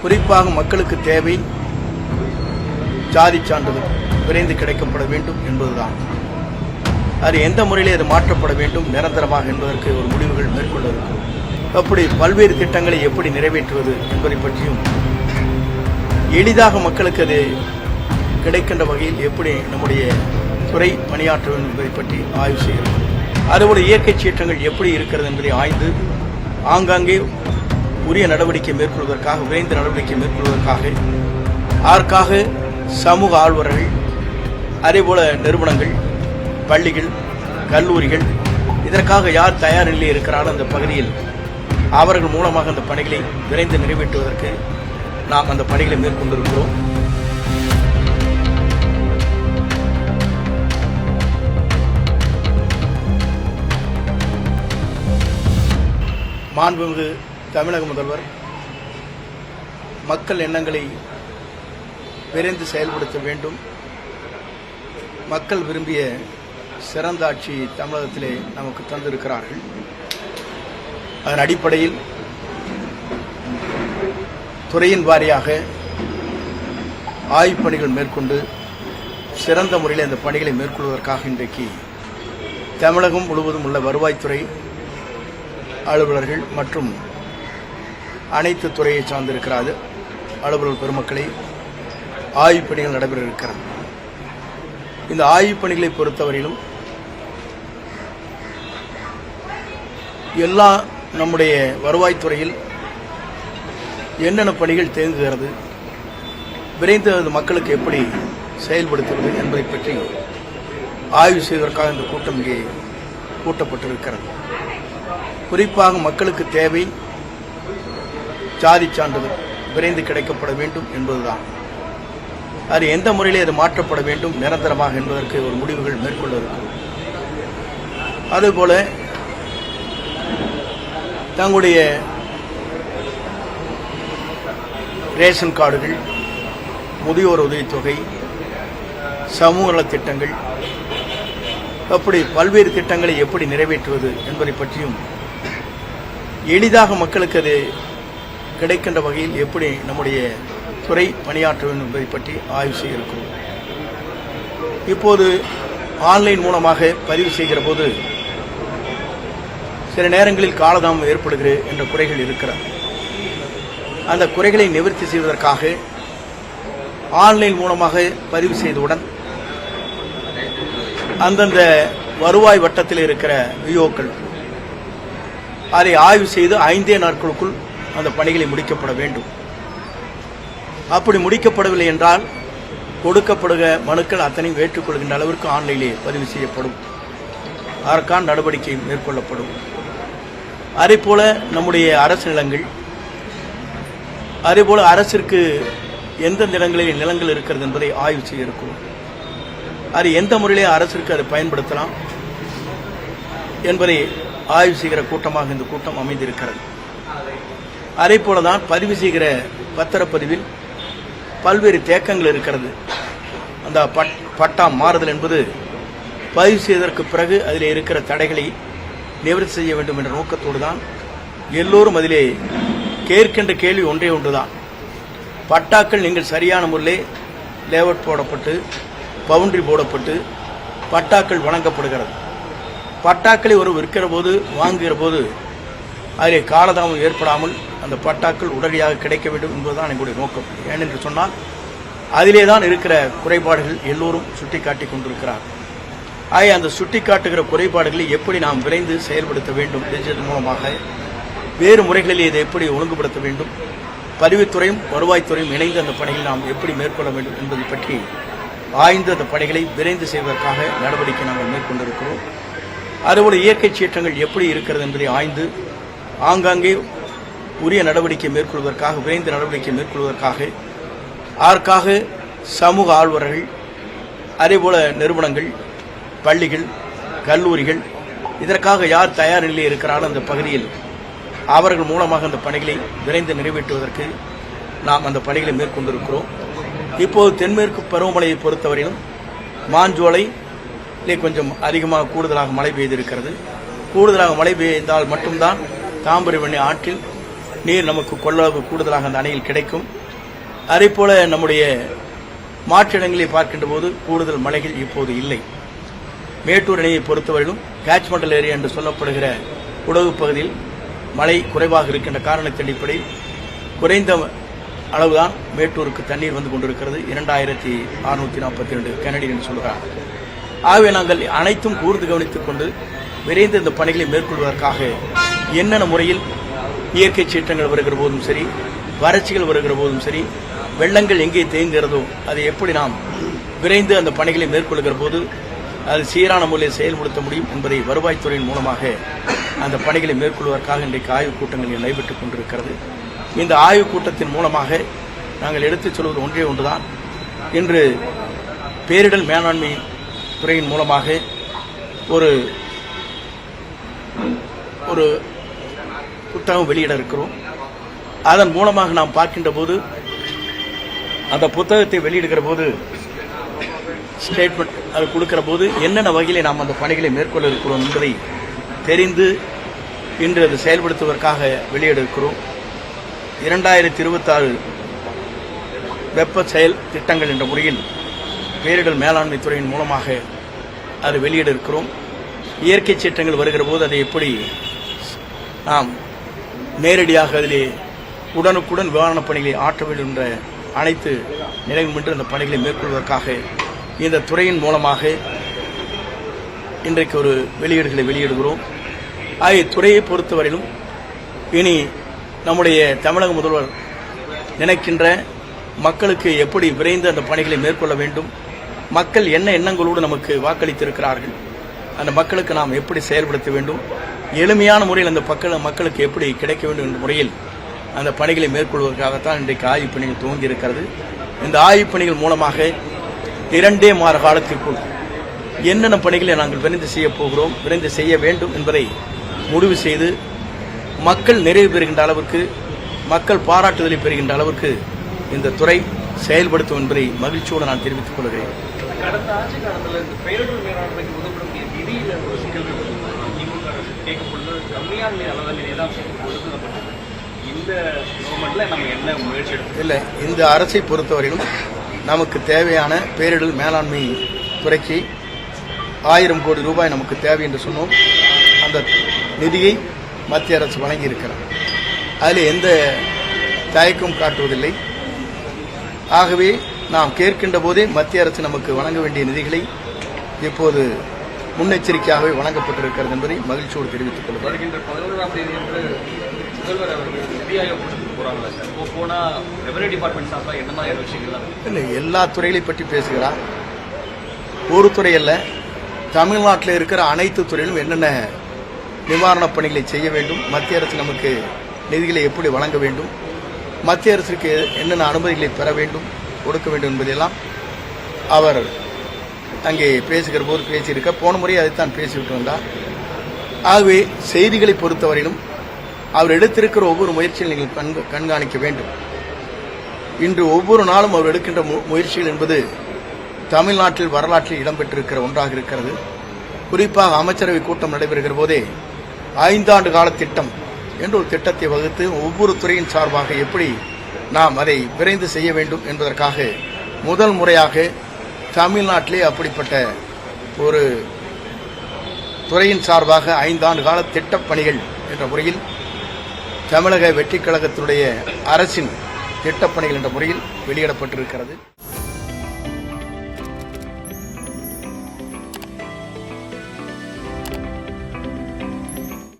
குறிப்பாக மக்களுக்கு தேவை ஜாதி சான்றிதழ் விரைந்து கிடைக்கப்பட வேண்டும் என்பதுதான். அது எந்த முறையிலே அது மாற்றப்பட வேண்டும் நிரந்தரமாக என்பதற்கு ஒரு முடிவுகள் மேற்கொள்ள இருக்கும். அப்படி பல்வேறு திட்டங்களை எப்படி நிறைவேற்றுவது என்பதை பற்றியும் எளிதாக மக்களுக்கு அது கிடைக்கின்ற வகையில் எப்படி நம்முடைய துறை பணியாற்ற வேண்டும் என்பதை பற்றி ஆய்வு செய்கிறது. அதுபோல இயற்கை சீற்றங்கள் எப்படி இருக்கிறது என்பதை ஆய்ந்து ஆங்காங்கே உரிய நடவடிக்கை மேற்கொள்வதற்காக விரைந்து நடவடிக்கை மேற்கொள்வதற்காக அதற்காக சமூக ஆர்வலர்கள் அதேபோல நிறுவனங்கள் பள்ளிகள் கல்லூரிகள் இதற்காக யார் தயார் நிலையில் இருக்கிறார்கள் அந்த பகுதியில் அவர்கள் மூலமாக அந்த பணிகளை விரைந்து நிறைவேற்றுவதற்கு நாம் அந்த பணிகளை மேற்கொண்டிருக்கிறோம். மாண்புமிகு தமிழக முதல்வர் மக்கள் எண்ணங்களை விரைந்து செயல்படுத்த வேண்டும். மக்கள் விரும்பிய சிறந்த ஆட்சி தமிழகத்திலே நமக்கு தந்திருக்கிறார்கள். அதன் அடிப்படையில் துறையின் வாரியாக ஆய்வுப் பணிகள் மேற்கொண்டு சிறந்த முறையில் இந்த பணிகளை மேற்கொள்வதற்காக இன்றைக்கு தமிழகம் முழுவதும் உள்ள வருவாய்த்துறை அலுவலர்கள் மற்றும் அனைத்து துறையை சார்ந்திருக்கிறார் அலுவலர் பெருமக்களை ஆய்வுப் பணிகள் நடைபெற இருக்கிறது. இந்த ஆய்வுப் பணிகளை பொறுத்தவரையிலும் எல்லா நம்முடைய வருவாய்த்துறையில் என்னென்ன பணிகள் தேங்குகிறது, விரைந்து அது மக்களுக்கு எப்படி செயல்படுத்துவது என்பதை பற்றி ஆய்வு செய்வதற்காக இந்த கூட்டம் இங்கே கூட்டப்பட்டிருக்கிறது. குறிப்பாக மக்களுக்கு தேவை ஜாதி சான்றிதழ் விரைந்து கிடைக்கப்பட வேண்டும் என்பதுதான். அது எந்த முறையிலே அது மாற்றப்பட வேண்டும் நிரந்தரமாக என்பதற்கு ஒரு முடிவுகள் மேற்கொள்ள இருக்கும். அதுபோல தங்களுடைய ரேஷன் கார்டுகள், முதியோர் உதவித்தொகை, சமூக நலத் திட்டங்கள், அப்படி பல்வேறு திட்டங்களை எப்படி நிறைவேற்றுவது என்பதை பற்றியும் எளிதாக மக்களுக்கு அது கிடைக்கின்ற வகையில் எப்படி நம்முடைய துறை பணியாற்ற வேண்டும் என்பதை பற்றி ஆய்வு செய்ய இருக்கிறோம். இப்போது ஆன்லைன் மூலமாக பதிவு செய்கிற போது சில நேரங்களில் காலதாமம் ஏற்படுகிறது என்ற குறைகள் இருக்கிறது. அந்த குறைகளை நிவர்த்தி செய்வதற்காக ஆன்லைன் மூலமாக பதிவு செய்தவுடன் அந்தந்த வருவாய் வட்டத்தில் இருக்கிற விஓக்கள் அதை ஆய்வு செய்து 5 நாட்களுக்குள் அந்த பணிகளை முடிக்கப்பட வேண்டும். அப்படி முடிக்கப்படவில்லை என்றால் கொடுக்கப்படுகிற மனுக்கள் அத்தனையும் ஏற்றுக்கொள்கின்ற அளவிற்கு ஆன்லைனிலே பதிவு செய்யப்படும். அதற்கான நடவடிக்கை மேற்கொள்ளப்படும். அதேபோல நம்முடைய அரசு நிலங்கள், அதேபோல அரசிற்கு எந்தெந்த இடங்களில் நிலங்கள் இருக்கிறது என்பதை ஆய்வு செய்ய இருக்கிறோம். அது எந்த முறையிலே அரசிற்கு அதை பயன்படுத்தலாம் என்பதை ஆய்வு செய்கிற கூட்டமாக இந்த கூட்டம் அமைந்திருக்கிறது. அதே போலதான் பதிவு செய்கிற பத்திரப்பதிவில் பல்வேறு தேக்கங்கள் இருக்கிறது. அந்த பட்டா மாறுதல் என்பது பதிவு செய்வதற்கு பிறகு அதில் இருக்கிற தடைகளை நிவர்த்தி செய்ய வேண்டும் என்ற நோக்கத்தோடு தான் எல்லோரும் அதிலே கேட்கின்ற கேள்வி ஒன்றே ஒன்றுதான். பட்டாக்கள் நீங்கள் சரியான முறையில் லேஅவுட் போடப்பட்டு பவுண்டரி போடப்பட்டு பட்டாக்கள் வழங்கப்படுகிறது. பட்டாக்களை ஒரு விற்கிற போது வாங்குகிற போது அதிலே காலதாமம் ஏற்படாமல் அந்த பட்டாக்கள் உடனடியாக கிடைக்க வேண்டும் என்பதுதான் எங்களுடைய நோக்கம். ஏனென்று சொன்னால் அதிலே தான் இருக்கிற குறைபாடுகள் எல்லோரும் சுட்டிக்காட்டி கொண்டிருக்கிறார். ஆக அந்த சுட்டிக்காட்டுகிற குறைபாடுகளை எப்படி நாம் விரைந்து செயல்படுத்த வேண்டும், டிஜிட்டல் மூலமாக வேறு முறைகளில் இதை எப்படி ஒழுங்குபடுத்த வேண்டும், பதிவுத்துறையும் வருவாய்த்துறையும் இணைந்து அந்த பணிகளை நாம் எப்படி மேற்கொள்ள வேண்டும் என்பதை பற்றி ஆய்ந்து அந்த பணிகளை விரைந்து செய்வதற்காக நடவடிக்கை நாங்கள் மேற்கொண்டிருக்கிறோம். அதுபோல இயற்கை சீற்றங்கள் எப்படி இருக்கிறது என்பதை ஆய்ந்து ஆங்காங்கே உரிய நடவடிக்கை மேற்கொள்வதற்காக விரைந்து நடவடிக்கை மேற்கொள்வதற்காக அதற்காக சமூக ஆர்வலர்கள் அதேபோல நிறுவனங்கள் பள்ளிகள் கல்லூரிகள் இதற்காக யார் தயார் நிலையில் இருக்கிறார்கள் அந்த பகுதியில் அவர்கள் மூலமாக அந்த பணிகளை விரைந்து நிறைவேற்றுவதற்கு நாம் அந்த பணிகளை மேற்கொண்டிருக்கிறோம். இப்போது தென்மேற்கு பருவமழையை பொறுத்தவரையிலும் மாஞ்சோலையிலே கொஞ்சம் அதிகமாக கூடுதலாக மழை பெய்திருக்கிறது. கூடுதலாக மழை பெய்தால் மட்டும்தான் தாமிரபரணி ஆற்றில் நீர் நமக்கு கொள்ளளவு கூடுதலாக அந்த அணையில் கிடைக்கும். அதேபோல நம்முடைய மாற்றிடங்களை பார்க்கின்ற போது கூடுதல் மழைகள் இப்போது இல்லை. மேட்டூர் அணையை பொறுத்தவரையிலும் கேட்ச்மெண்டல் ஏரியா என்று சொல்லப்படுகிற குடகு பகுதியில் மழை குறைவாக இருக்கின்ற காரணத்தின் அடிப்படையில் குறைந்த அளவுதான் மேட்டூருக்கு தண்ணீர் வந்து கொண்டிருக்கிறது. 2642 கனடி என்று சொல்கிறார். ஆகவே நாங்கள் அனைத்தும் கூர்ந்து கவனித்துக் கொண்டு விரைந்து இந்த பணிகளை மேற்கொள்வதற்காக என்னென்ன முறையில் இயற்கை சீற்றங்கள் வருகிற போதும் சரி, வறட்சிகள் வருகிற போதும் சரி, வெள்ளங்கள் எங்கே தேங்குகிறதோ அதை எப்படி நாம் விரைந்து அந்த பணிகளை மேற்கொள்கிற போது அது சீரான முறையில் செயல்படுத்த முடியும் என்பதை வருவாய்த்துறையின் மூலமாக அந்த பணிகளை மேற்கொள்வதற்காக இன்றைக்கு ஆய்வுக் கூட்டங்கள் நடைபெற்றுக் கொண்டிருக்கிறது. இந்த ஆய்வுக் கூட்டத்தின் மூலமாக நாங்கள் எடுத்துச் சொல்வது ஒன்றே ஒன்றுதான். இன்று பேரிடர் மேலாண்மை துறையின் மூலமாக ஒரு ஒரு புத்தகம் வெளியிட இருக்கிறோம். அதன் மூலமாக நாம் பார்க்கின்ற போது அந்த புத்தகத்தை வெளியிடுகிற போது ஸ்டேட்மெண்ட் அது கொடுக்கிற போது என்னென்ன வகையிலே நாம் அந்த பணிகளை மேற்கொள்ள இருக்கிறோம் என்பதை தெரிந்து இன்று அது செயல்படுத்துவதற்காக வெளியிட இருக்கிறோம். 2026 வெப்ப செயல் திட்டங்கள் என்ற முறையில் பேரிடர் மேலாண்மை துறையின் மூலமாக அது வெளியிட இருக்கிறோம். இயற்கை சீற்றங்கள் வருகிற போது அதை எப்படி நாம் நேரடியாக அதிலே உடனுக்குடன் நிவாரணப் பணிகளை ஆற்ற வேண்டும் என்ற அனைத்து நிலையும் என்று அந்த பணிகளை மேற்கொள்வதற்காக இந்த துறையின் மூலமாக இன்றைக்கு ஒரு வெளியீடுகளை வெளியிடுகிறோம். ஆகிய துறையை பொறுத்தவரையிலும் இனி நம்முடைய தமிழக முதல்வர் நினைக்கின்ற மக்களுக்கு எப்படி விரைந்து அந்த பணிகளை மேற்கொள்ள வேண்டும், மக்கள் என்ன எண்ணங்களோடு நமக்கு வாக்களித்திருக்கிறார்கள், அந்த மக்களுக்கு நாம் எப்படி செயல்படுத்த வேண்டும், எளிமையான முறையில் அந்த மக்களுக்கு எப்படி கிடைக்க வேண்டும் என்ற முறையில் அந்த பணிகளை மேற்கொள்வதற்காகத்தான் இன்றைக்கு ஆய்வுப் பணிகள் துவங்கி இருக்கிறது. இந்த ஆய்வுப் பணிகள் மூலமாக 2 மாத காலத்திற்குள் என்னென்ன பணிகளை நாங்கள் விரைந்து செய்யப் போகிறோம், விரைந்து செய்ய வேண்டும் என்பதை முடிவு செய்து மக்கள் நிறைவு பெறுகின்ற அளவிற்கு, மக்கள் பாராட்டுதலை பெறுகின்ற அளவிற்கு இந்த துறை செயல்படுத்தும் என்பதை மகிழ்ச்சியோடு நான் தெரிவித்துக் கொள்கிறேன். கடந்த ஆட்சி காலத்தில் இந்த பேரிடர் மேலாண்மைக்கு ஒதுக்கப்படக்கூடிய நிதியில் ஒரு சிக்கல்கள் திமுக அரசு கேட்கப்படுவது கம்மியான அளவில் தான் ஒதுக்கப்பட்டது. இந்த கவர்மெண்ட்ல நம்ம என்ன முயற்சி எடுக்கணும்? இல்லை, இந்த அரசை பொறுத்தவரையிலும் நமக்கு தேவையான பேரிடர் மேலாண்மை துறைக்கு 1000 கோடி ரூபாய் நமக்கு தேவை என்று சொன்னோம். அந்த நிதியை மத்திய அரசு வழங்கி இருக்கிறார். அதில் எந்த தயக்கம் காட்டுவதில்லை. ஆகவே நாம் கேட்கின்ற போதே மத்திய அரசு நமக்கு வழங்க வேண்டிய நிதிகளை இப்போது முன்னெச்சரிக்கையாகவே வழங்கப்பட்டிருக்கிறது என்பதை மகிழ்ச்சியோடு தெரிவித்துக் கொள்கிறேன். வருகின்ற 11ஆம் தேதி என்று முதல்வர் அவர்கள் நிதி ஆயோக் கூட்டத்துக்கு போறாங்களா சார்? போனா ரெவன்யூ டிபார்ட்மெண்ட் சார்பாக என்ன மாதிரியான விஷயங்கள்? இல்லை, எல்லா துறைகளை பற்றி பேசுகிறார். ஒரு துறை அல்ல, தமிழ்நாட்டில் இருக்கிற அனைத்து துறையிலும் என்னென்ன நிவாரணப் பணிகளை செய்ய வேண்டும், மத்திய அரசு நமக்கு நிதிகளை எப்படி வழங்க வேண்டும், மத்திய அரசுக்கு என்னென்ன அனுமதிகளை பெற வேண்டும், கொடுக்க வேண்டும் என்பதெல்லாம் அவர் அங்கே பேசுகிற போது பேசியிருக்க. போன முறை அதைத்தான் பேசிவிட்டு வந்தார். ஆகவே செய்திகளை பொறுத்தவரையிலும் அவர் எடுத்திருக்கிற ஒவ்வொரு முயற்சியில் நீங்கள் கண்காணிக்க வேண்டும். இன்று ஒவ்வொரு நாளும் அவர் எடுக்கின்ற முயற்சிகள் என்பது தமிழ்நாட்டில் வரலாற்றில் இடம்பெற்றிருக்கிற ஒன்றாக இருக்கிறது. குறிப்பாக அமைச்சரவை கூட்டம் நடைபெறுகிற போதே 5 ஆண்டு கால திட்டம் என்று ஒரு திட்டத்தை வகுத்து ஒவ்வொரு துறையின் சார்பாக எப்படி நாம் அதை விரைந்து செய்ய வேண்டும் என்பதற்காக முதல் முறையாக தமிழ்நாட்டிலே அப்படிப்பட்ட ஒரு துறையின் சார்பாக 5 ஆண்டு கால திட்டப் பணிகள் என்ற முறையில் தமிழக வெற்றிக் கழகத்தினுடைய அரசின் திட்டப்பணிகள் என்ற முறையில் வெளியிடப்பட்டிருக்கிறது.